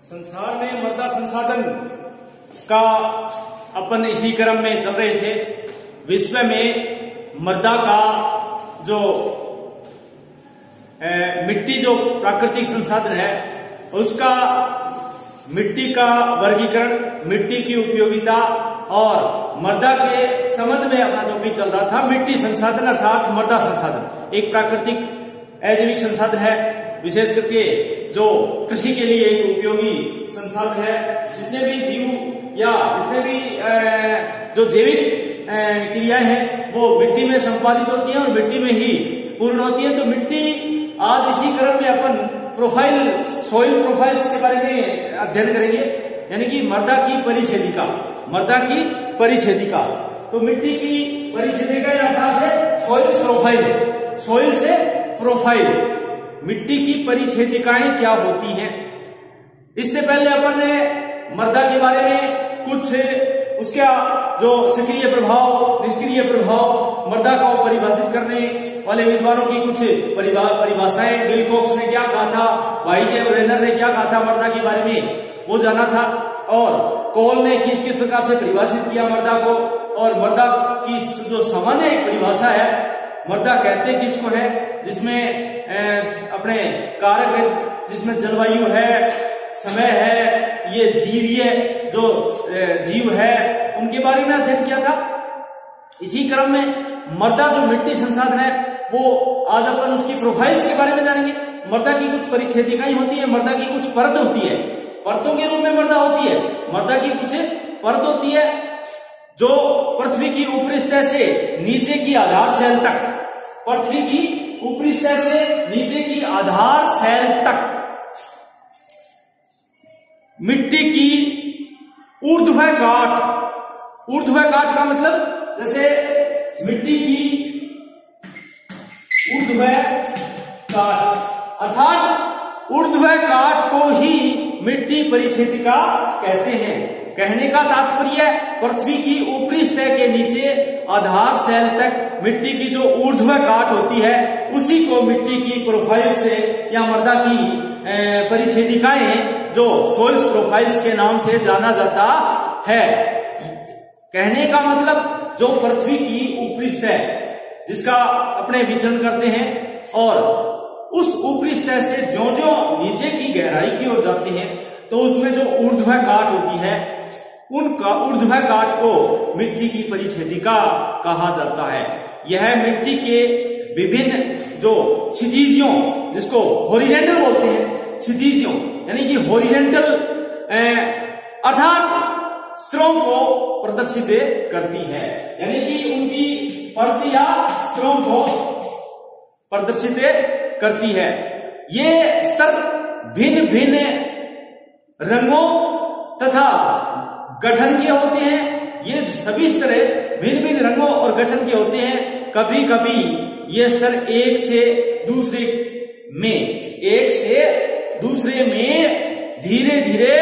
संसार में मृदा संसाधन का अपन इसी क्रम में चल रहे थे। विश्व में मृदा का जो मिट्टी जो प्राकृतिक संसाधन है उसका मिट्टी का वर्गीकरण, मिट्टी की उपयोगिता और मृदा के संबंध में अपना टॉपिक चल रहा था। मिट्टी संसाधन अर्थात मृदा संसाधन एक प्राकृतिक अजैविक संसाधन है, विशेष करके जो कृषि के लिए एक उपयोगी संसाधन है। जितने भी जीव या जितने भी जो जैविक क्रियाएं हैं वो मिट्टी में संपादित होती हैं और मिट्टी में ही पूर्ण होती है। तो मिट्टी आज इसी क्रम में अपन प्रोफाइल, सॉइल प्रोफाइल्स के बारे में अध्ययन करेंगे, यानी कि मृदा की परिच्छेदिका, मृदा की परिच्छेदिका। तो मिट्टी की परिच्छेदिका अर्थात है सॉइल्स प्रोफाइल, सॉइल से प्रोफाइल। मिट्टी की परिच्छेदिकाएं क्या होती हैं? इससे पहले अपन ने मृदा के बारे में कुछ उसका जो सक्रिय प्रभाव, निष्क्रिय प्रभाव, मृदा को परिभाषित करने वाले विद्वानों की कुछ परिभाषाएं, विल्कोक्स ने क्या कहा था, वाइजे और रेनर ने क्या कहा था मृदा के बारे में, वो जाना था। और कोल ने किस किस प्रकार से परिभाषित किया मृदा को, और मृदा की जो सामान्य परिभाषा है, मृदा कहते किसको है, जिसमें अपने कारक, जिसमें जलवायु है, समय है, ये जीवीय जो जीव है उनके बारे में अध्ययन किया था। इसी क्रम में मृदा जो मिट्टी संसाधन है वो आज अपन उसकी प्रोफाइल्स के बारे में जानेंगे। मृदा की कुछ परिच्छेदिकाएं होती है, मृदा की कुछ परत होती है, परतों के रूप में मृदा होती है। मृदा की कुछ परत होती है जो पृथ्वी की ऊपरी सतह से नीचे की आधार सेल तक, पृथ्वी की ऊपरी सतह से नीचे की आधार सेल तक मिट्टी की ऊर्ध्व काट। ऊर्ध्व काट का मतलब जैसे मिट्टी की ऊर्ध्व काट, अर्थात ऊर्ध्व काट को ही मिट्टी परिच्छेदिका कहते हैं। कहने का तात्पर्य पृथ्वी की ऊपरी सतह के नीचे आधार सेल तक मिट्टी की जो ऊर्ध्व काट होती है उसी को मिट्टी की प्रोफाइल से या मृदा की परिच्छेदिकाएं जो सॉइल्स प्रोफाइल्स के नाम से जाना जाता है। कहने का मतलब जो पृथ्वी की ऊपरी सतह जिसका अपने विचरण करते हैं और उस ऊपरी सतह से जो जो नीचे की गहराई की ओर जाते हैं तो उसमें जो ऊर्ध्व काट होती है उनका ऊर्ध्व काट को मिट्टी की परिच्छेदिका कहा जाता है। यह मिट्टी के विभिन्न जो क्षितिजों, जिसको हॉरिजॉन्टल बोलते हैं, क्षितिजों यानी कि हॉरिजॉन्टल अर्थात स्तरों को प्रदर्शित करती है, यानी कि उनकी परत या स्तरों को प्रदर्शित करती है। ये स्तर भिन्न भिन्न रंगों तथा गठन के होते हैं। ये सभी स्तर भिन्न भिन्न रंगों और गठन के होते हैं। कभी कभी ये स्तर एक से दूसरे में धीरे धीरे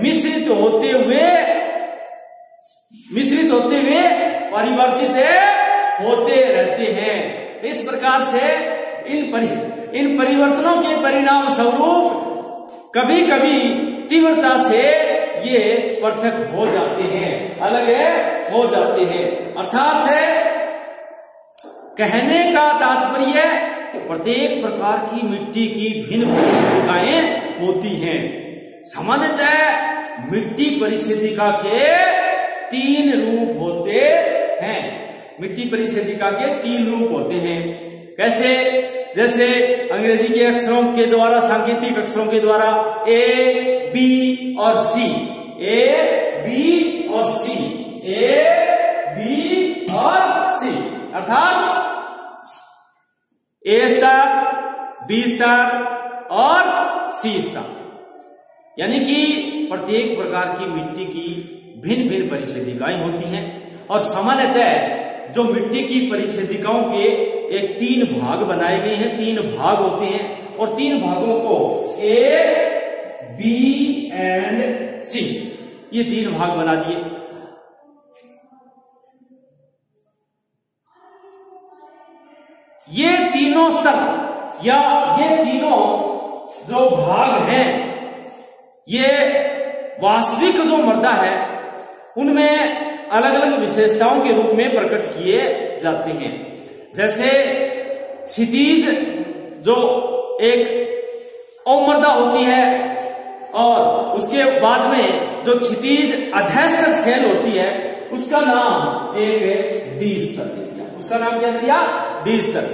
मिश्रित होते हुए परिवर्तित होते रहते हैं। इस प्रकार से इन परिवर्तनों के परिणाम स्वरूप कभी कभी तीव्रता से ये पृथक हो जाते हैं, अलग हो जाते हैं। अर्थात है कहने का तात्पर्य प्रत्येक प्रकार की मिट्टी की भिन्न परिच्छेदिकाएं होती हैं। सामान्यतः मिट्टी परिच्छेदिका के 3 रूप होते हैं। मिट्टी परिच्छेदिका के 3 रूप होते हैं। कैसे? जैसे अंग्रेजी के अक्षरों के द्वारा, सांकेतिक अक्षरों के द्वारा ए, बी और सी, ए, बी और सी, ए, बी और सी, अर्थात ए स्तर, बी स्तर और सी स्तर, यानी कि प्रत्येक प्रकार की मिट्टी की भिन्न भिन्न परिच्छेदिकाएं होती हैं। और सामान्यतः जो मिट्टी की परिच्छेदिकाओं के एक 3 भाग बनाए गए हैं, 3 भाग होते हैं और 3 भागों को ए, बी एंड सी, ये 3 भाग बना दिए। ये तीनों स्तर या ये तीनों जो भाग हैं ये वास्तविक जो मर्दा है उनमें अलग अलग विशेषताओं के रूप में प्रकट किए जाते हैं। जैसे क्षितिज जो एक अवमर्दा होती है और उसके बाद में जो क्षितिज अधःस्तर सेल होती है उसका नाम एक डी स्तर दे दिया। उसका नाम क्या दिया? डी स्तर।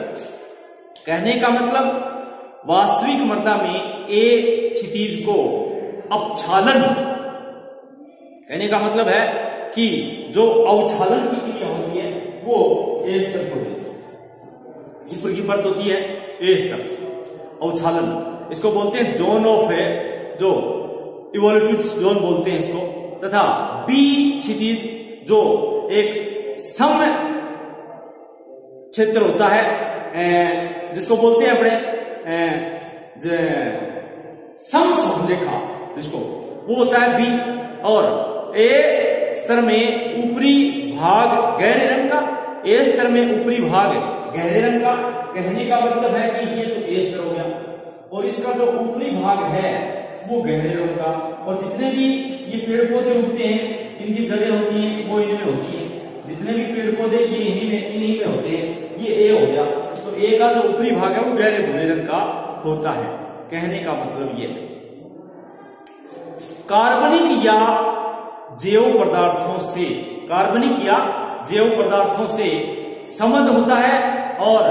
कहने का मतलब वास्तविक मर्दा में ए क्षितिज को अपक्षालन, कहने का मतलब है कि जो अवक्षालन की क्रिया होती है वो ए स्तर को देती है। ऊपर की परत होती है ए स्तर, अवक्षालन, इसको बोलते हैं जोन ऑफ है, जो इवोल्यूटिव जोन बोलते हैं इसको। तथा बी क्षितिज जो एक सम क्षेत्र होता है जिसको बोलते हैं अपने समरेखा, जिसको वो होता है बी। और ए स्तर में ऊपरी भाग गहरे रंग का, ए स्तर में ऊपरी भाग गहरे रंग का। कहने का मतलब है कि ये तो ए स्तर हो गया और इसका जो ऊपरी भाग है वो गहरे रंग का। और जितने भी ये पेड़ पौधे उगते हैं इनकी जड़ें होती हैं वो इनमें होती हैं। जितने भी पेड़ पौधे ये इन्हीं में होते हैं। ये ए हो गया, तो ए का जो ऊपरी भाग है वो गहरे भूरे रंग का होता है। कहने का मतलब ये कार्बनिक या जैव पदार्थों से, कार्बनिक या जैव पदार्थों से संबंध होता है और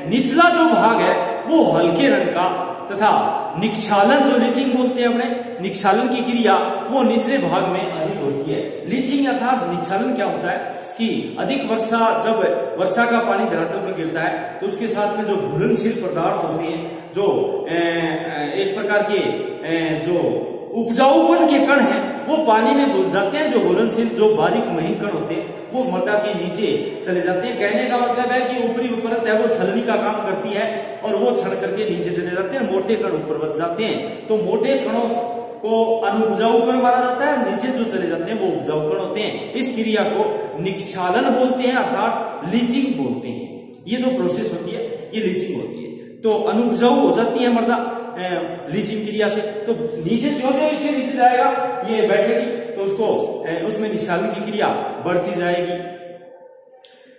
निचला जो भाग है वो हल्के रंग का तथा निक्षालन, जो लीचिंग बोलते हैं अपने, निक्षालन की क्रिया वो निचले भाग में अधिक होती है। लीचिंग अर्थात निक्षालन क्या होता है कि अधिक वर्षा, जब वर्षा का पानी धरातल पर गिरता है तो उसके साथ में जो घुलनशील पदार्थ होते हैं, जो एक प्रकार के जो उपजाऊपन के कण हैं वो पानी में घुल जाते हैं। जो घुलनशील जो बारीक महीन कण होते हैं वो मृदा के नीचे चले जाते हैं। कहने का मतलब है कि ऊपरी परत है वो छलनी का काम करती है और वो छड़ करके नीचे चले जाते हैं, मोटे कण ऊपर बच जाते हैं। तो मोटे कणों को अनुपजाऊ कण माना जाता है, नीचे जो चले जाते हैं वो उपजाऊ कण होते हैं। इस क्रिया को निक्षालन बोलते हैं अर्थात लीचिंग बोलते हैं। ये जो प्रोसेस होती है ये लीचिंग होती है। तो अनुपजाऊ हो जाती है मृदा लीचिंग क्रिया से। तो नीचे जो जो इसके नीचे जाएगा ये बैठेगी तो उसको उसमें निक्षालन की क्रिया बढ़ती जाएगी।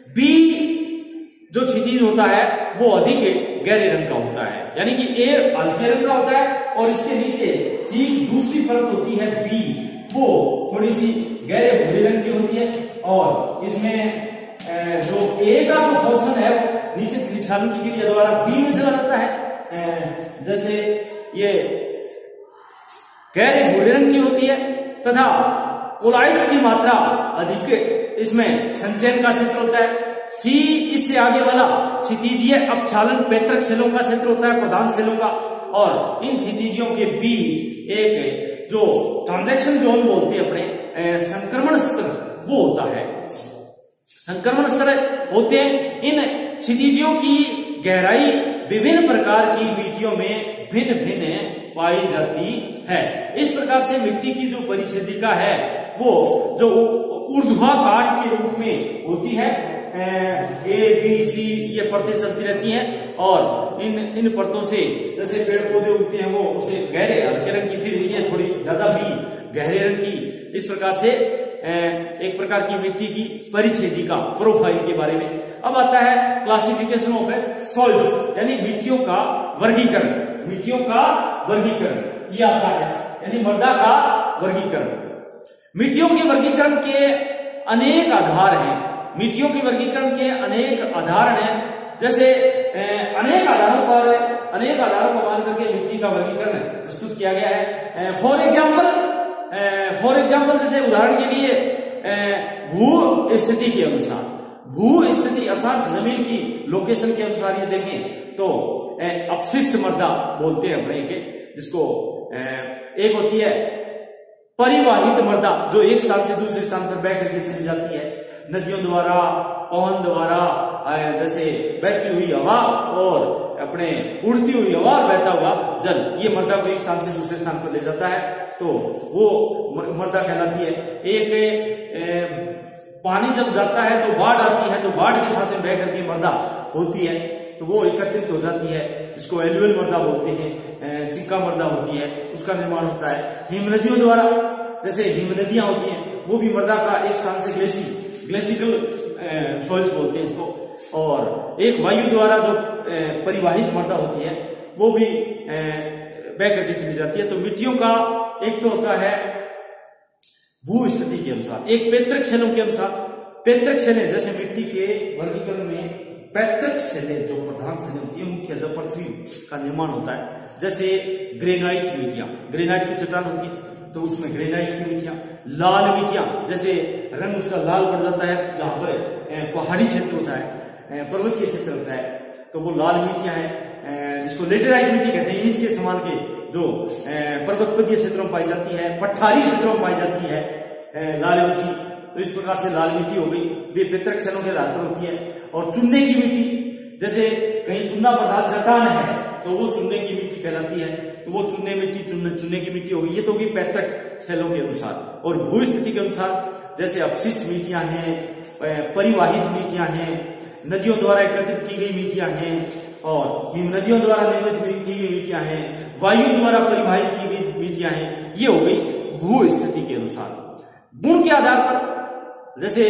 बी जो क्षितिज होता है वो अधिक गहरे रंग का होता है, यानी कि ए हल्के रंग का होता है और इसके नीचे ठीक दूसरी परत होती है बी, वो थोड़ी सी गहरे भूरे रंग की होती है। और इसमें जो ए का जो पोर्शन है नीचे से निक्षालन की क्रिया द्वारा बी में चला जाता है। जैसे ये गहरे भूरे रंग की होती है तथा कोलाइड्स की मात्रा अधिक इसमें संचयन का क्षेत्र होता है। सी इससे आगे वाला क्षितिजीय अपक्षालन पैतृक सेलों का क्षेत्र होता है, प्रधान सेलों का। और इन क्षितिजियों के बीच एक जो ट्रांजैक्शन जोन बोलते हैं अपने संक्रमण स्तर वो होता है। संक्रमण स्तर होते हैं। इन क्षितिजियों की गहराई विभिन्न प्रकार की मिट्टियों में भिन्न भिन्न पाई जाती है। इस प्रकार से मिट्टी की जो परिच्छेदिका है वो जो ऊर्ध्वाकाट के रूप में होती है। ए बी सी ये परतें चलती रहती हैं और इन परतों से जैसे पेड़ पौधे उगते हैं वो उसे गहरे हल्के रंग की, फिर ये थोड़ी ज्यादा भी गहरे रंग की, इस प्रकार से एक प्रकार की मिट्टी की परिच्छेदिका प्रोफाइल के बारे में। अब आता है क्लासिफिकेशन ऑफ सॉइल्स, यानी मिट्टियों का वर्गीकरण। मिट्टियों का वर्गीकरण किया आता है, यानी मृदा का वर्गीकरण। मिट्टियों के वर्गीकरण के अनेक आधार हैं। मिट्टियों के वर्गीकरण के अनेक आधार हैं। जैसे अनेक आधारों को मान करके मिट्टी का वर्गीकरण प्रस्तुत किया गया है। फॉर एग्जाम्पल जैसे उदाहरण के लिए भू स्थिति के अनुसार, भू स्थिति अर्थात जमीन की लोकेशन के अनुसार ये देखें तो अपशिष्ट मृदा बोलते हैं अपने के, जिसको एक होती है परिवाहित मृदा जो एक स्थान से दूसरे स्थान पर बह करके चली जाती है नदियों द्वारा, पवन द्वारा, जैसे बहती हुई हवा और अपने उड़ती हुई हवा और बहता हुआ जल, ये मृदा को एक स्थान से दूसरे स्थान पर ले जाता है तो वो मृदा कहलाती है। एक पानी जब जाता है तो बाढ़ आती है तो बाढ़ के साथ में बह करके मृदा होती है तो वो एकत्रित हो जाती है, जिसको एलुअल मृदा बोलते हैं। चिक्का मृदा होती है उसका निर्माण होता है। हिम नदियों द्वारा, जैसे हिम नदियां होती हैं वो भी मृदा का एक स्थान से ग्लेसिकल सॉइल्स बोलते हैं इसको, और एक वायु द्वारा जो परिवाहित मृदा होती है वो भी बह करके चली जाती है। तो मिट्टियों का एक तो होता है भू स्थिति के अनुसार, एक पैतृक शैलों के अनुसार। पैतृक शैलें, जैसे मिट्टी के वर्गीकरण में पैतृक शैलें जो प्रधान शैलें होती है, मुख्य जब पृथ्वी का निर्माण होता है, जैसे ग्रेनाइट मिट्टियां, ग्रेनाइट की चट्टान होती है तो उसमें ग्रेनाइट की मिट्टियां, लाल मिट्टियां, जैसे रंग उसका लाल पड़ जाता है जहां पर पहाड़ी क्षेत्र होता है, पर्वतीय क्षेत्र होता है, तो वो लाल मिट्टियां हैं, जिसको लेटेराइट मिट्टी कहते हैं, ईंट के समान के जो पर्वतीय क्षेत्रों में पाई जाती है, पठारी क्षेत्रों में पाई जाती है लाल मिट्टी। तो इस प्रकार से लाल मिट्टी हो गई, वे पैतृक शैलों के आधार पर होती है। और चुनने की मिट्टी, जैसे कहीं चूना पदार्थ चट्टान है तो वो चुनने की मिट्टी कहलाती है, तो वो चुनने की मिट्टी होगी, ये तो होगी पैतृक शैलों के अनुसार। और भू स्थिति के अनुसार जैसे अपशिष्ट मिट्टियां हैं, परिवाहित मिट्टियां हैं, नदियों द्वारा एकत्रित की गई मिट्टियां हैं, और हिम नदियों द्वारा निर्मित की गई मिट्टियां हैं, वायु द्वारा परिवाहित की गई मिट्टियां हैं, ये हो गई भू स्थिति के अनुसार। गुण के आधार पर, जैसे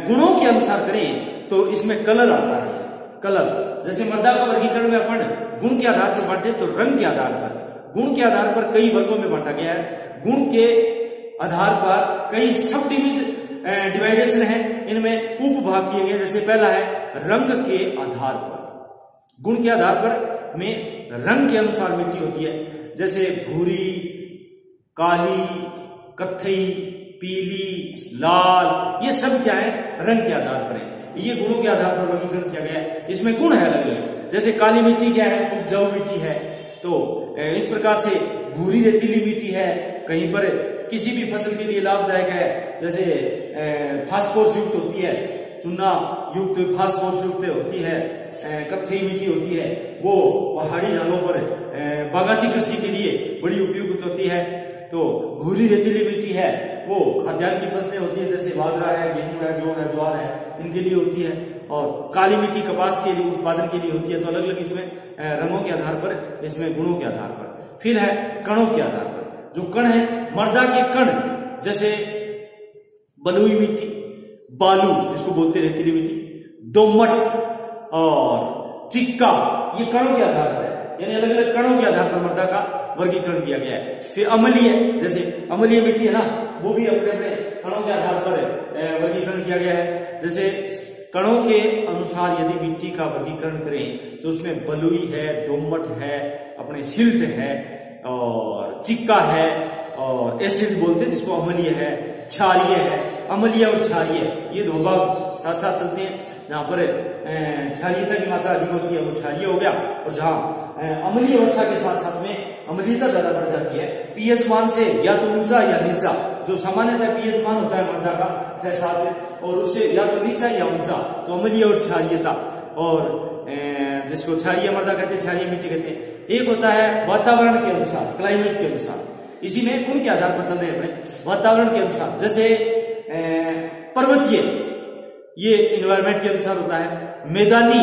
गुणों के अनुसार करें तो इसमें कलर आता है। कलर, जैसे मृदा का वर्गीकरण में अपन गुण के आधार पर बांटे तो रंग के आधार पर, गुण के आधार पर कई वर्गों में बांटा गया है। गुण के आधार पर कई सब डिवाइडेशन है, इनमें उपभाग किए गए। जैसे पहला है रंग के आधार पर, गुण के आधार पर में रंग के अनुसार मिट्टी होती है, जैसे भूरी, काली, कत्थई, पीली, लाल, ये सब क्या है, रंग के आधार पर है। ये गुणों के आधार पर वर्गीकरण किया गया है। इसमें गुण है अलग अलग, जैसे काली मिट्टी क्या है, उपजाऊ मिट्टी है, तो इस प्रकार से भूरी रेतीली मिट्टी है, कहीं पर किसी भी फसल के लिए लाभदायक है, जैसे फास्फोरस युक्त होती है, चूना युक्त फास्फोरस युक्त होती है, कत्थई मिट्टी होती है, वो पहाड़ी ढालों पर बागायती कृषि के लिए बड़ी उपयुक्त होती है। तो भूरी रेतीली मिट्टी है वो खाद्यान्न की फसलें होती है, जैसे बाजरा है, गेहूं है, जौ है, ज्वार है, इनके लिए होती है। और काली मिट्टी कपास के लिए उत्पादन के लिए होती है। तो अलग अलग इसमें रंगों के आधार पर, इसमें गुणों के आधार पर। फिर है कणों के आधार पर, जो कण है मृदा के कण, जैसे बलुई मिट्टी, बालू जिसको बोलते रेतीली मिट्टी, दोमट और चिक्का, ये कणों के आधार पर है, यानी अलग अलग कणों के आधार पर मृदा का वर्गीकरण किया गया है। फिर अम्लीय, जैसे अम्लीय मिट्टी है ना, वो भी अपने अपने कणों के आधार पर वर्गीकरण किया गया है। जैसे कणों के अनुसार यदि मिट्टी का वर्गीकरण करें तो उसमें बलुई है, दोमट है, अपने सिल्ट है, और चिक्का है, और एसिड बोलते हैं जिसको अम्लीय है, क्षारीय है। अम्लीय और क्षारीय ये दो भाग साथ साथ चलते हैं। जहां पर क्षारीयता की मात्रा अधिक होती है वो क्षारीय हो गया, और जहां अम्लीय वर्षा के साथ साथ में अम्लीयता ज्यादा बढ़ जाती है, पीएच मान से या तो ऊंचा या नीचा, जो सामान्यतः पीएच मान होता है मृदा का 6-7, और उससे या तो नीचा या ऊंचा, तो अम्लीय और क्षारीयता। और जिसको क्षारीय मृदा कहते हैं, क्षारीय मिट्टी कहते हैं। एक होता है वातावरण के अनुसार, क्लाइमेट के अनुसार, इसी में गुण के आधार पर चल रहे हैं अपने वातावरण के अनुसार। जैसे पर्वतीय, ये इन्वायरमेंट के अनुसार होता है। मैदानी,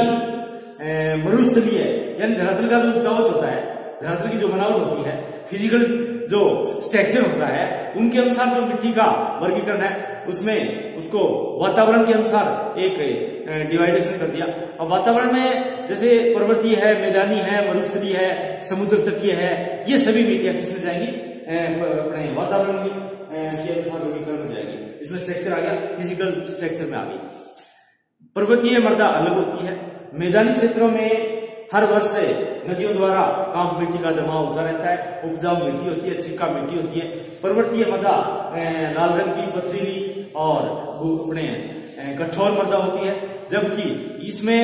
मरुस्थलीय, यानी धरातल का जो उपजाऊ होता है, धरातल की जो बनावट होती है, फिजिकल जो स्ट्रक्चर होता है, उनके अनुसार जो मिट्टी का वर्गीकरण है उसमें उसको वातावरण के अनुसार एक डिवाइडेशन कर दिया। अब वातावरण में जैसे पर्वतीय है, मैदानी है, मरुस्थलीय है, समुद्र तटीय है, ये सभी मिट्टियां किसमें जाएंगी, अपने वातावरण के अनुसार वर्गीकरण में जाएगी। इसमें स्ट्रक्चर आ गया, फिजिकल स्ट्रक्चर में आ गई। पर्वतीय मृदा अलग होती है। मैदानी क्षेत्रों में हर वर्ष नदियों द्वारा काम मिट्टी का जमाव होता रहता है, उपजाऊ मिट्टी होती है, चिक्का मिट्टी होती है। पर्वतीय मृदा लाल रंग की, पथरीली और अपने कठोर मृदा होती है, जबकि इसमें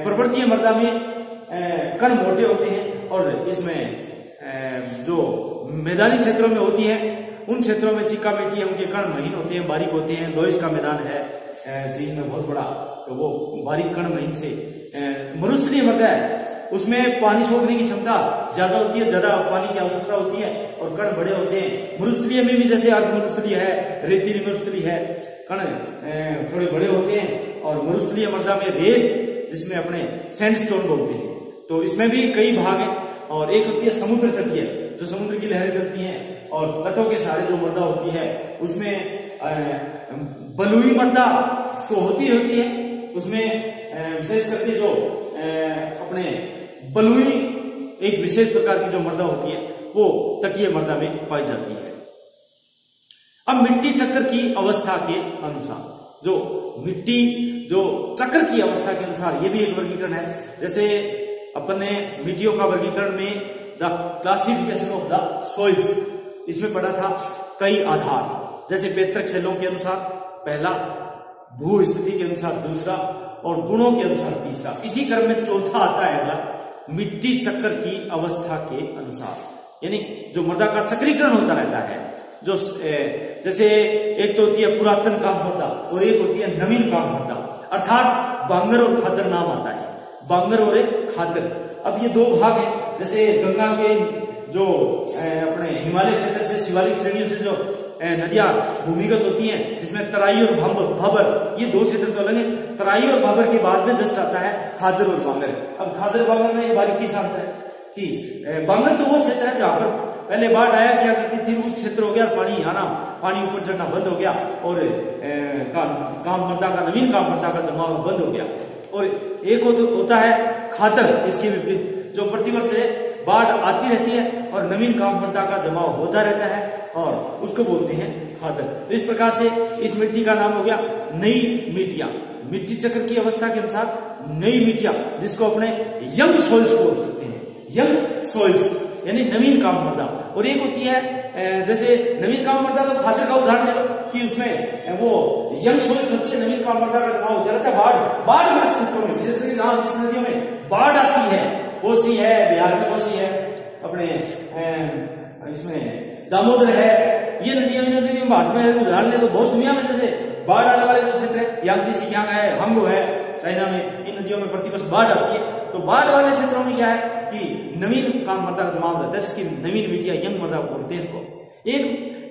पर्वतीय मृदा में कण मोटे होते हैं, और इसमें जो मैदानी क्षेत्रों में होती है उन क्षेत्रों में चिक्का मिट्टी है, उनके कण महीन होते हैं, बारीक होते हैं। लोइस का मैदान है चीन में बहुत बड़ा, तो वो बारीक कण महीन से। मरुस्थलीय मृदा है, उसमें पानी सोखने की क्षमता ज्यादा होती है, ज्यादा पानी की आवश्यकता होती है, और कण बड़े होते हैं। मरुस्थलीय में भी जैसे अर्ध मरुस्थलीय है, रेतीली मरुस्थलीय है, कण थोड़े बड़े होते हैं। और मरुस्थलीय मृदा में रेत, जिसमें अपने सैंडस्टोन बोलते हैं, तो इसमें भी कई भाग हैं। और एक होती है समुद्र तटीय, जो समुद्र की लहरें चलती हैं और तटों के सहारे जो मृदा होती है उसमें बलुई मृदा तो होती है, उसमें विशेष करके जो अपने बलुई एक विशेष प्रकार की जो मृदा होती है वो तटीय मृदा में पाई जाती है। अब मिट्टी चक्र की अवस्था के अनुसार जो मिट्टी जो चक्र की अवस्था के अनुसार ये भी एक वर्गीकरण है। जैसे अपने मिट्टियों का वर्गीकरण में the classification of the soils इसमें पढ़ा था कई आधार, जैसे पैतृक शैलों के अनुसार पहला, भू स्थिति के अनुसार दूसरा और गुणों के अनुसार तीसरा। इसी क्रम में चौथा आता है अगला मिट्टी चक्र की अवस्था के अनुसार, यानी जो मृदा का चक्रीकरण होता रहता है। जो जैसे एक तो होती है पुरातन काम मृदा और एक होती है नवीन काम मृदा, अर्थात बांगर और खादर नाम आता है, बांगर और एक खादर। अब ये दो भाग हैं, जैसे गंगा के जो अपने हिमालय क्षेत्र से शिवालिक श्रेणियों से जो नदियां भूमिगत होती हैं जिसमें तराई और भाबर, ये दो क्षेत्र तो अलग है। तराई और भाबर के बाद में जस्ट आता है खादर और बांगर। अब खादर बांगर में ये बारीकी से आता है कि बांगर तो वो क्षेत्र है जहां पर पहले बाढ़ आया किया करती थी, वो क्षेत्र हो गया, पानी आना, पानी ऊपर चढ़ना बंद हो गया और काम मृदा का नवीन काम मृदा का जमाव बंद हो गया। और एक होता है खादर, इसके विपरीत जो प्रतिवर्ष बाढ़ आती रहती है और नवीन काम मृदा का जमाव होता रहता है और उसको बोलते हैं खादर। तो इस प्रकार से इस मिट्टी का नाम हो गया नई मिट्टियां, मिट्टी चक्र की अवस्था के अनुसार नई मिट्टियां, जिसको अपने यंग सोइल्स बोल सकते हैं, यंग सोइल्स यानी नवीन काम मृदा। और एक होती है जैसे नवीन काम मृदा, तो खादर का उदाहरण ले लो कि उसमें वो यंग सोइल्स होती है, नवीन काम मृदा का जमाव होता रहता है बाढ़ क्षेत्रों में, विशेष करके जहां जिस नदियों में बाढ़ आती है, कोसी है बिहार में, कोसी है अपने इसमें दामोदर है, ये नदियों भारत में उदाहरण ले तो बहुत दुनिया में जैसे बाढ़ आने वाले जो क्षेत्र है, यांगटी सिकियांग है, हंगो है चाइना में, इन नदियों में प्रतिवर्ष बाढ़ आती है। तो बाढ़ वाले क्षेत्रों में क्या है कि नवीन काम मृदा का जमाव रहता है, जिसकी नवीन मिट्टियां यंग मृदा बोलते हैं इसको। एक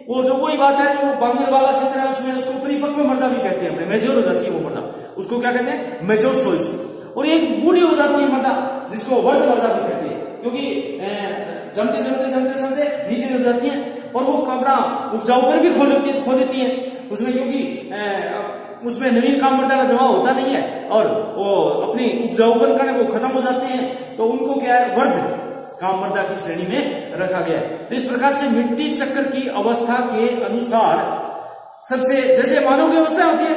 वो जो वही बात है जो बांगर वाला क्षेत्र है उसमें उसको परिपक्व मृदा भी कहते हैं, मेच्योर हो जाती है वो मृदा, उसको क्या कहते हैं मेच्योर सोइल्स। और एक बूढ़ी हो जाती है मृदा जिसको वर्ध मृदा भी कहते हैं, क्योंकि जमते नीचे गिर जाती है और वो अपना उपजाऊ पर भी खो देती है उसमें, क्योंकि उसमें नवीन काम मृदा का जमाव होता नहीं है और वो अपनी उपजाऊपन का वो खत्म हो जाते हैं, तो उनको क्या है वर्ध काम मृदा की श्रेणी में रखा गया है। तो इस प्रकार से मिट्टी चक्र की अवस्था के अनुसार सबसे जैसे मानव की अवस्था होती है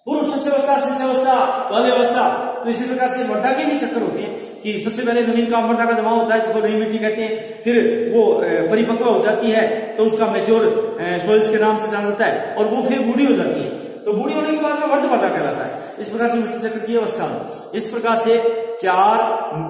पूर्व शस्यावस्था, शिष्यावस्था, बाल्यावस्था, तो इसी प्रकार से मृदा के भी चक्कर होते हैं कि सबसे पहले नवीन काम मृदा का जमाव होता है जिसको नई मिट्टी कहते हैं, फिर वो परिपक्व हो जाती है तो उसका मेच्योर सोइल्स के नाम से जाना जाता है और वो फिर बूढ़ी हो जाती है, तो बूढ़ी होने के बाद में वर्ध मृदा कहलाता है। इस प्रकार से मिट्टी चक्र की अवस्था में इस प्रकार से चार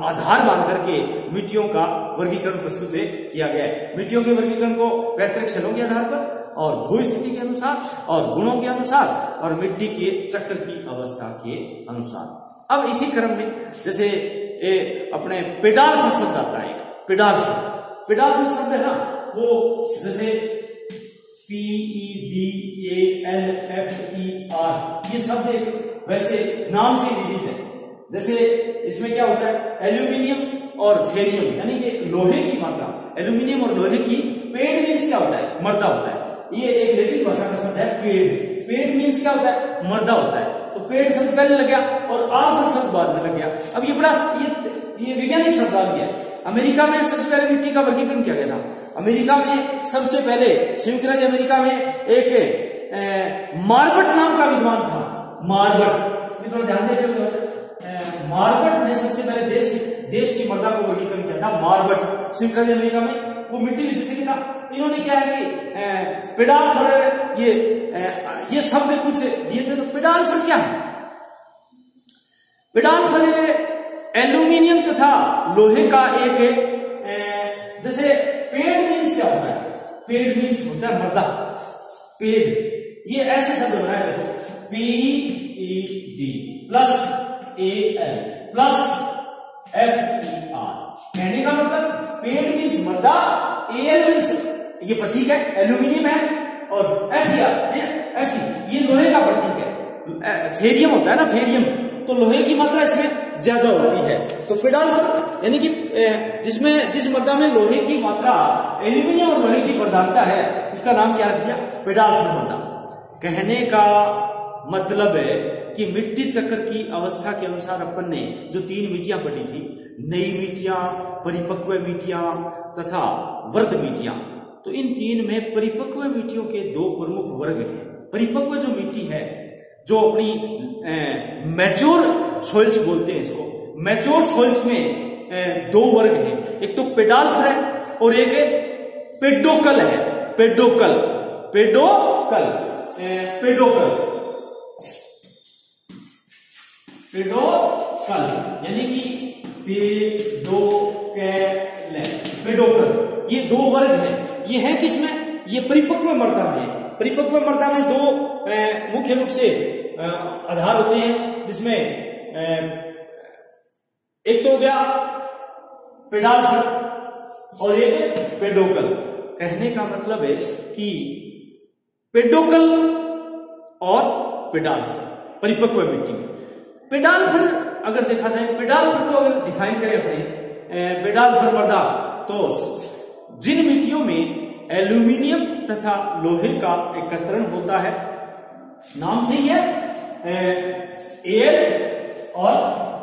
आधार मान करके मिट्टियों का वर्गीकरण प्रस्तुत किया गया है। मिट्टियों के वर्गीकरण को पैतृक शैलों के आधार पर और भू स्थिति के अनुसार और गुणों के अनुसार और मिट्टी के चक्र की अवस्था के अनुसार। अब इसी क्रम में जैसे अपने पेडाल शब्द आता है, पेडाल शब्द है ना, वो जैसे PEDALFER, ये शब्द एक वैसे नाम से विदित है। जैसे इसमें क्या होता है एल्यूमिनियम और फेरियम यानी कि लोहे की मात्रा, एल्यूमिनियम और लोहे की, पेड मीन्स क्या होता है मर्दा होता है, ये एक लेटिन भाषा का शब्द है पेड मीन्स क्या होता है मर्दा होता है। तो पेड़ शब्द पहले लग गया और आफर शब्द बाद में लग गया। अब ये बड़ा ये वैज्ञानिक शब्द आ गया। अमेरिका में सबसे पहले मिट्टी का वर्गीकरण किया गया था। अमेरिका में सबसे पहले संयुक्त राज्य अमेरिका में एक मार्बट नाम का विद्वान था, मार्बट, थोड़ा ध्यान देते मार्बट ने सबसे पहले देश की मृदा को वर्गीकरण किया था। मार्बट संयुक्त राज्य अमेरिका में वो मिट्टी विशेषज्ञ था। इन्होंने क्या है कि पेडाल ये शब्द कुछ दिए थे। तो पेडाल पर क्या है, पेडाल पर एल्यूमिनियम तथा लोहे का एक जैसे पेड मीन्स क्या होता है, पेड मीन्स होता है मर्दा, पेड, ये ऐसे शब्द बनाए देखो PED plus AL plus FER, कहने का मतलब पेड मीन्स मर्दा, AL मीन्स ये प्रतीक है, एल्यूमिनियम है और FE ये लोहे का प्रतीक है। फेरियम होता है ना, फेरियम, तो लोहे की मात्रा इसमें ज्यादा होती है। तो पेडाल्फर यानी कि जिस मृदा में लोहे की मात्रा एल्यूमिनियम और लोहे की प्रधानता है उसका नाम क्या रख दिया? पेडाल्फर मृदा। कहने का मतलब है कि मिट्टी चक्र की अवस्था के अनुसार अपन ने जो 3 मिट्टियां पढ़ी थी, नई मिट्टियां, परिपक्व मिट्टियां तथा वर्ध मिट्टियां, तो इन 3 में परिपक्व मिट्टियों के 2 प्रमुख वर्ग हैं। परिपक्व जो मिट्टी है, जो अपनी मैच्योर सॉइल्स बोलते हैं इसको, मैच्योर सॉइल्स में 2 वर्ग हैं, एक तो पेडाल्फर है और एक पेडोकल है। पेडोकल पेडोकल पेडोकल पेडोकल यानी कि पेडोकल, ये 2 वर्ग हैं। ये है किसमें? ये परिपक्व मृदा में। परिपक्व मृदा में 2 मुख्य रूप से आधार होते हैं, जिसमें एक तो हो गया पेडाल्फर और एक पेडोकल। कहने का मतलब है कि पेडोकल और पेडाल्फर परिपक्व मिट्टी में। पेडाल्फर अगर देखा जाए, पेडाल्फर को अगर डिफाइन करें अपने पेडाल्फर मृदा, तो जिन मिट्टियों में एल्यूमिनियम तथा लोहे का एकत्रण होता है, नाम से ही है एयर और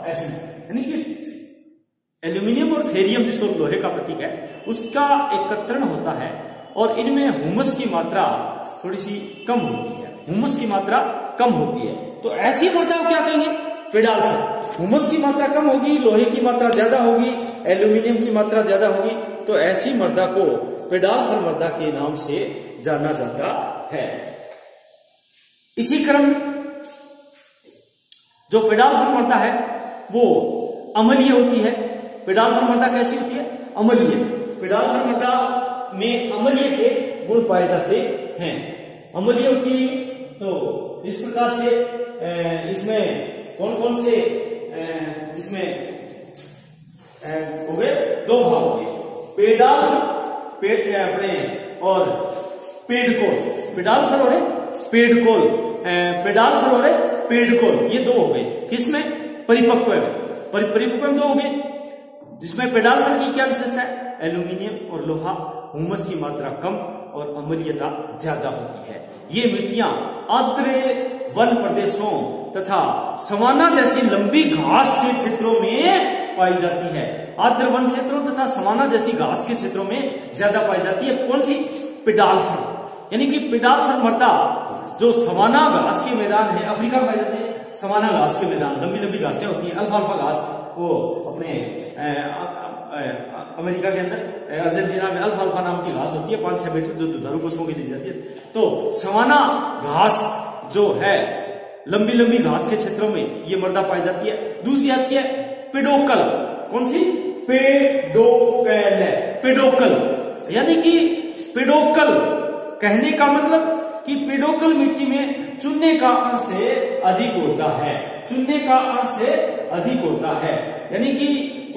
एफी, यानी कि एल्यूमिनियम और फेरियम जिसको लोहे का प्रतीक है, उसका एकत्रण होता है और इनमें ह्यूमस की मात्रा थोड़ी सी कम होती है। ह्यूमस की मात्रा कम होती है, तो ऐसी मृदा को क्या कहेंगे? पेडाल्फर। ह्यूमस की मात्रा कम होगी, लोहे की मात्रा ज्यादा होगी, एल्यूमिनियम की मात्रा ज्यादा होगी, तो ऐसी मृदा को पेडाल्फर मृदा के नाम से जाना जाता है। इसी क्रम जो पेडाल्फर मृदा है वो अम्लीय होती है। पेडाल्फर मृदा कैसी होती है? अम्लीय। पेडाल्फर मृदा में अम्लीय के गुण पाए जाते हैं। अम्लीय होती है तो इस प्रकार से इसमें कौन कौन से जिसमें हो गए 2 भाग हो गए, पेडाल्फर अपने और पेडकोल। पेडाल्फर और पेडकोल, पेडाल्फर और पेडकोल, ये 2 हो गए। किसमें? परिपक्व परिपक्व में 2 हो गए, जिसमें पेडाल्फर की क्या विशेषता है? एल्यूमिनियम और लोहा, ह्यूमस की मात्रा कम और अम्लीयता ज्यादा होती है। ये मिट्टियां आर्द्र वन प्रदेशों तथा सवाना जैसी लंबी घास के क्षेत्रों में पाई जाती है। आर्द्र वन क्षेत्रों तथा सवाना जैसी घास के क्षेत्रों में ज्यादा पाई जाती है। कौन सी? पेडाल्फर। यानी कि पेडाल्फर मृदा जो सवाना घास के मैदान है, अफ्रीका में पाई जाती है। सवाना घास के मैदान, लंबी लंबी घासें होती है, अल्फाल्फा घास, वो अपने अमेरिका के अंदर अर्जेंटीना में अल्फाल्फा नाम की घास होती है, 5-6 मीटर, जो दुधारू पशुओं की दी जाती है। तो सवाना घास जो है, लंबी लंबी घास के क्षेत्रों में ये मृदा पाई जाती है। दूसरी आती है पेडोकल। कौन सी? पेडोकल। पेडोकल यानी कि पेडोकल, कहने का मतलब कि पेडोकल मिट्टी में चूने का अंश अधिक होता है। चूने का अंश अधिक होता है, यानी कि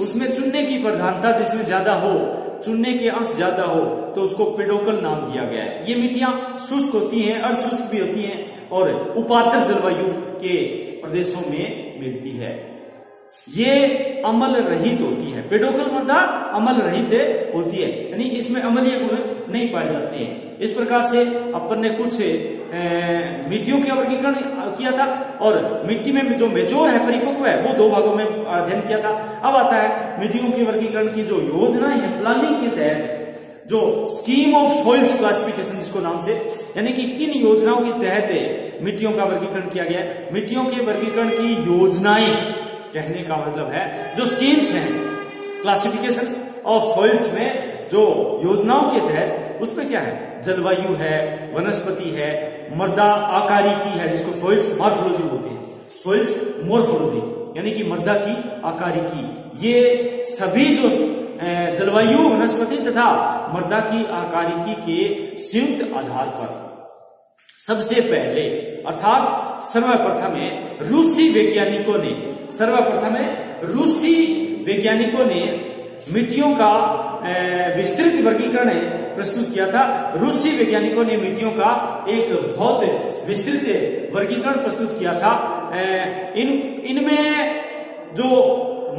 उसमें चूने की प्रधानता जिसमें ज्यादा हो, चूने के अंश ज्यादा हो, तो उसको पेडोकल नाम दिया गया है। ये मिट्टियां शुष्क होती हैं, अर्धशुष्क भी होती हैं और उपात्र जलवायु के प्रदेशों में मिलती है। ये अम्ल रहित होती है। पेडोकल मृदा अम्ल रहित होती है, यानी इसमें अम्लीय गुण नहीं पाए जाते हैं। इस प्रकार से अपन ने कुछ मिट्टियों का वर्गीकरण किया था और मिट्टी में जो मेच्योर है, परिपक्व है, वो 2 भागों में अध्ययन किया था। अब आता है मिट्टियों के वर्गीकरण की जो योजना है, प्लानिंग के तहत जो स्कीम ऑफ सॉइल्स क्लासिफिकेशन जिसको नाम से, यानी कि किन योजनाओं के तहत मिट्टियों का वर्गीकरण किया गया है। मिट्टियों के वर्गीकरण की योजनाएं, कहने का मतलब है जो स्कीम्स हैं क्लासिफिकेशन ऑफ सॉइल्स में, जो योजनाओं के तहत, उसमें क्या है? जलवायु है, वनस्पति है, मृदा आकारिकी है, जिसको सॉइल्स मॉर्फोलॉजी बोलते हैं। सॉइल्स मॉर्फोलॉजी यानी कि मृदा की आकारिकी। ये सभी जो जलवायु, वनस्पति तथा मृदा की आकारिकी के संयुक्त आधार पर सबसे पहले अर्थात सर्वप्रथम रूसी वैज्ञानिकों ने मिट्टियों का विस्तृत वर्गीकरण प्रस्तुत किया था। रूसी वैज्ञानिकों ने मिट्टियों का एक बहुत विस्तृत वर्गीकरण प्रस्तुत किया था। इनमें जो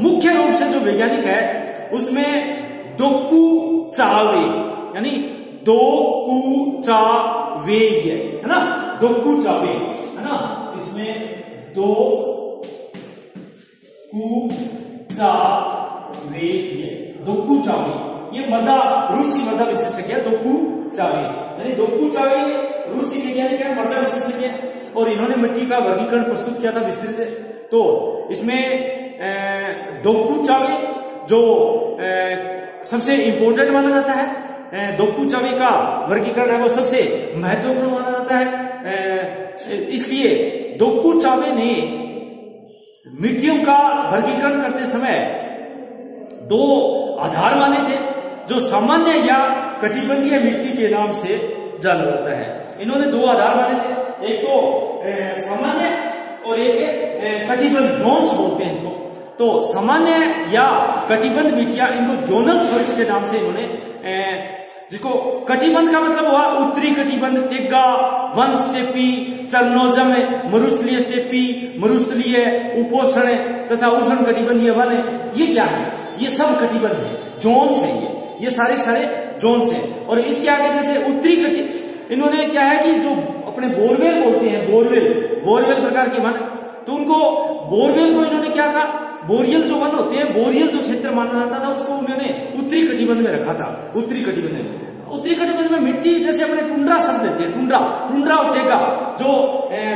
मुख्य रूप से जो वैज्ञानिक है उसमें dokuchawe यानी dokuchawe है ना, dokuchawe है ना, इसमें dokuchawe ये मर्दा रूसी मर्दा विशेषज्ञ dokuchawe यानी dokuchawe रूसी वैज्ञानिक है, मर्दा विशेषज्ञ, और इन्होंने मिट्टी का वर्गीकरण प्रस्तुत किया था विस्तृत। तो इसमें dokuchawe जो सबसे इंपोर्टेंट माना जाता है, dokuchawe का वर्गीकरण है वो सबसे महत्वपूर्ण माना जाता है। इसलिए dokuchawe ने मिट्टियों का वर्गीकरण करते समय दो आधार माने थे जो सामान्य या कटिबंधीय मिट्टी के नाम से जाना जाता है। इन्होंने दो आधार माने थे, एक तो सामान्य और एक कटिबंध, जोन्स बोलते हैं इसको। तो सामान्य या कटिबंध मिट्टियां, इनको जोनल सॉइल्स के नाम से इन्होंने, जिसको कटिबंध का मतलब हुआ उत्तरी कटिबंध, टेगा, वन स्टेपी, चरनोजम, मरुस्थलीय स्टेपी, मरुस्थलीय, उपोष्ण तथा उष्ण कटिबंधीय वन। ये क्या है? ये सब कटिबंध है, जोन्स है, ये सारे जोन्स हैं। और इसके आगे जैसे उत्तरी इन्होंने क्या है कि जो अपने बोरवेल बोलते हैं, बोरवेल प्रकार के वन, तो उनको बोरवेल को इन्होंने क्या कहा, बोरियल जो वन होते हैं, बोरियल जो क्षेत्र माना जाता था उसको उन्होंने उत्तरी कटिबंध में रखा था। उत्तरी कटिबंध में मिट्टी जैसे अपने टुंड्रा शब्द लेते हैं, टुंड्रा और टेगा जो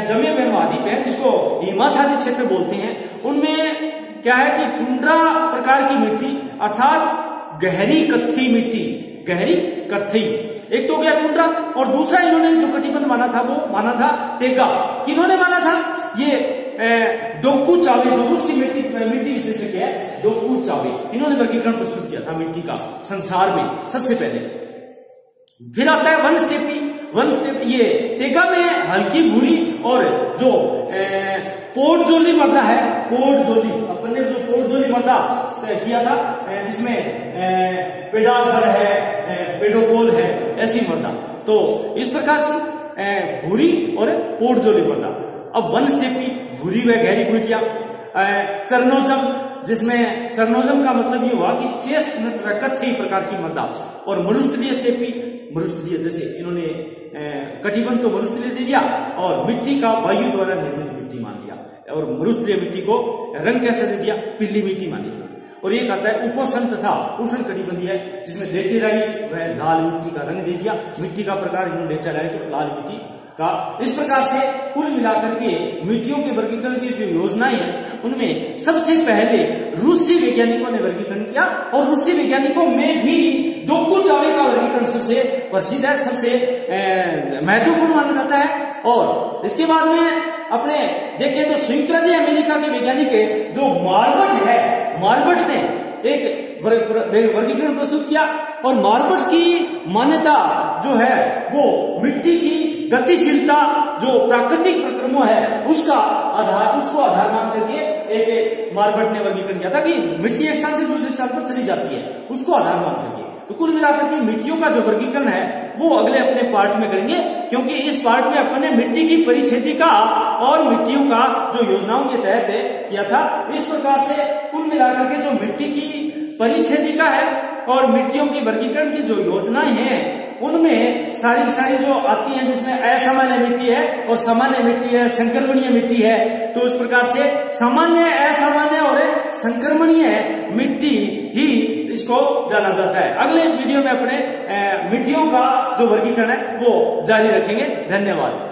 जमे हुए महाद्वीप है जिसको हिमाच्छादित क्षेत्र बोलते हैं, उनमें क्या है कि टुंड्रा प्रकार की मिट्टी अर्थात गहरी कत्थई मिट्टी, गहरी कत्थई, एक तो हो गया टुंड्रा, और दूसरा इन्होंने जो कटिबंध माना था वो माना था टेगा। किन्होंने माना था? ये dokuchawe जो रूसी मिट्टी विशेषज्ञ है, dokuchawe, इन्होंने वर्गीकरण प्रस्तुत किया था मिट्टी का संसार में सबसे पहले। फिर आता है वन स्टेपी, ये टेगा में हल्की भूरी और जो पोर्टजोली मृदा है, अपन ने जो पोर्टजोली मृदा किया था जिसमें पेडाफर है, पेडोकोल है, ऐसी मृदा। तो इस प्रकार से भूरी और पोर्टजोली मृदा। अब वन स्टेपी भूरी व गहरी मिट्टियां, चरनोजम, जिसमें चरनोजम का मतलब ये हुआ कि चेस्टनट व कत्थई प्रकार की मृदा, और मरुस्थलीय स्टेपी, मरुस्थलीय जैसे इन्होंने कटिबंध तो मरुस्थलीय दे दिया और मिट्टी का वायु द्वारा निर्मित मिट्टी मान लिया, और मरुस्थलीय मिट्टी को रंग कैसे दे दिया, पीली मिट्टी मान लिया। और एक आता है उपोष्ण तथा उष्ण कटिबंधीय जिसमें लेटेराइट व लाल मिट्टी का रंग दे दिया, मिट्टी का प्रकार इन्होंने लेटेराइट और लाल मिट्टी का। इस प्रकार से कुल मिलाकर के मिट्टियों के वर्गीकरण की जो योजनाएं हैं उनमें सबसे पहले रूसी वैज्ञानिकों ने वर्गीकरण किया, और रूसी वैज्ञानिकों में भी dokuchawe का वर्गीकरण सबसे प्रसिद्ध है, सबसे महत्वपूर्ण माना जाता है। और इसके बाद में अपने देखें तो संयुक्त राज्य अमेरिका के वैज्ञानिक जो मार्बट ने एक वर्गीकरण प्रस्तुत किया, और मार्बट की मान्यता जो है वो मिट्टी की गतिशीलता जो प्राकृतिक प्रक्रमों है उसको आधार मान करके एक मार्बट ने वर्गीकरण किया था कि मिट्टी एक स्थान से दूसरे स्थान पर चली जाती है, उसको आधार मान करके। तो कुल मिलाकर के मिट्टियों का जो वर्गीकरण है वो अगले अपने पार्ट में करेंगे, क्योंकि इस पार्ट में अपन ने मिट्टी की परिच्छेदिका और मिट्टियों का जो योजनाओं के तहत किया था। इस प्रकार से कुल मिलाकर के जो मिट्टी की परिच्छेदिका है और मिट्टियों की वर्गीकरण की जो योजनाएं हैं उनमें सारी जो आती हैं, जिसमें असामान्य मिट्टी है और सामान्य मिट्टी है, संक्रमणीय मिट्टी है। तो इस प्रकार से सामान्य, असामान्य और संक्रमणीय मिट्टी ही इसको जाना जाता है। अगले वीडियो में अपने मिट्टियों का जो वर्गीकरण है वो जारी रखेंगे। धन्यवाद।